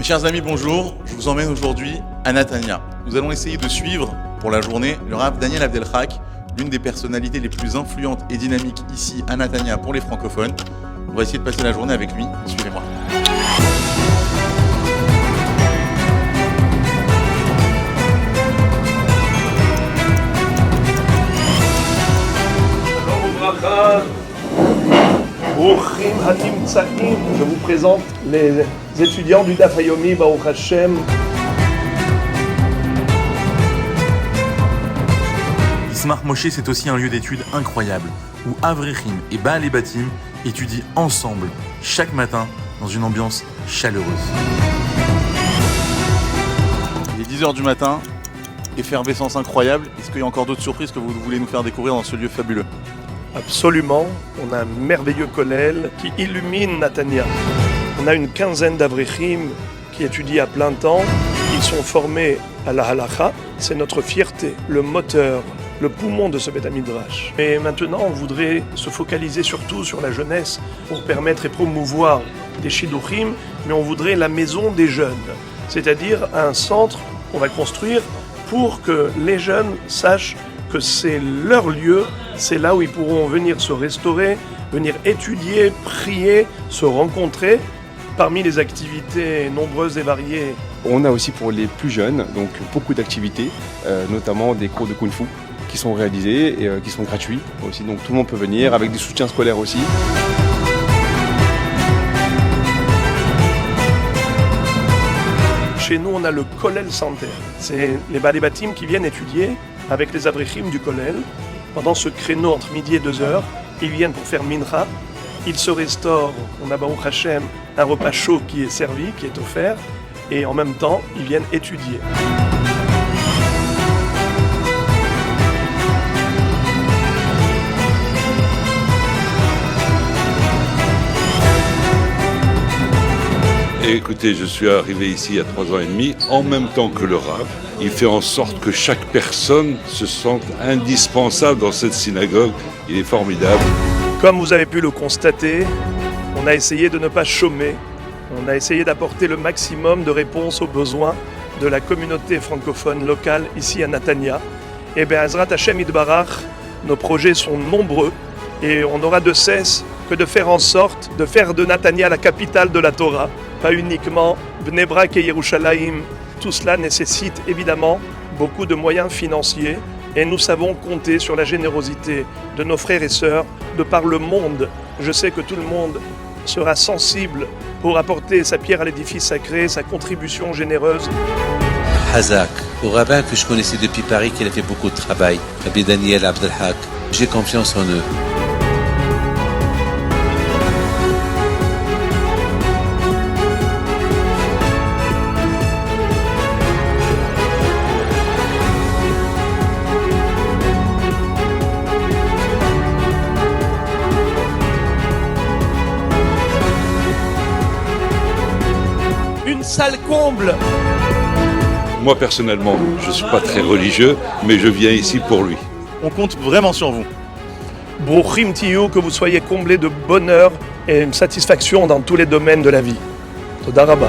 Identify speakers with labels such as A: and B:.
A: Chers amis, bonjour. Je vous emmène aujourd'hui à Natania. Nous allons essayer de suivre pour la journée le Rav Daniel Abdelhak, l'une des personnalités les plus influentes et dynamiques ici à Natania pour les francophones. On va essayer de passer la journée avec lui. Suivez-moi.
B: Je vous présente les étudiants du Daf Hayomi, Baruch Hashem.
A: Ismar Moshe, c'est aussi un lieu d'études incroyable où Avrechim et Baal et Batim étudient ensemble chaque matin dans une ambiance chaleureuse. Il est 10h du matin, effervescence incroyable. Est-ce qu'il y a encore d'autres surprises que vous voulez nous faire découvrir dans ce lieu fabuleux?
B: Absolument, on a un merveilleux kollel qui illumine Natania. On a une quinzaine d'avrechim qui étudient à plein temps. Ils sont formés à la halacha. C'est notre fierté, le moteur, le poumon de ce Beth Midrash. Et maintenant, on voudrait se focaliser surtout sur la jeunesse pour permettre et promouvoir des shidduchim, mais on voudrait la maison des jeunes, c'est-à-dire un centre qu'on va construire pour que les jeunes sachent que c'est leur lieu, c'est là où ils pourront venir se restaurer, venir étudier, prier, se rencontrer. Parmi les activités nombreuses et variées,
C: on a aussi pour les plus jeunes donc beaucoup d'activités, notamment des cours de Kung Fu qui sont réalisés et qui sont gratuits aussi. Donc tout le monde peut venir avec des soutiens scolaires aussi.
B: Chez nous, on a le Kollel Center. C'est les Baal et Batim qui viennent étudier avec les avrechim du Kollel. Pendant ce créneau entre midi et 2h, ils viennent pour faire mincha. Ils se restaurent. On a Baruch Hashem un repas chaud qui est servi, qui est offert. Et en même temps, ils viennent étudier.
D: Et écoutez, je suis arrivé ici il y a 3 ans et demi, en même temps que le Rav. Il fait en sorte que chaque personne se sente indispensable dans cette synagogue. Il est formidable.
B: Comme vous avez pu le constater, on a essayé de ne pas chômer. On a essayé d'apporter le maximum de réponses aux besoins de la communauté francophone locale ici à Natania. Et bien, Ezrat Hashem Yitbarach, nos projets sont nombreux et on n'aura de cesse que de faire en sorte de faire de Natania la capitale de la Torah. Pas uniquement Bnei Brak et Yerushalayim. Tout cela nécessite évidemment beaucoup de moyens financiers et nous savons compter sur la générosité de nos frères et sœurs de par le monde. Je sais que tout le monde sera sensible pour apporter sa pierre à l'édifice sacré, sa contribution généreuse.
E: Hazak, au rabbin que je connaissais depuis Paris, qui a fait beaucoup de travail, Rabbi Daniel Abdelhak, j'ai confiance en eux.
B: Une salle comble.
D: Moi personnellement, je ne suis pas très religieux, mais je viens ici pour lui.
A: On compte vraiment sur vous.
B: Bruchim Tiyu, que vous soyez comblés de bonheur et une satisfaction dans tous les domaines de la vie. Toda Rabba.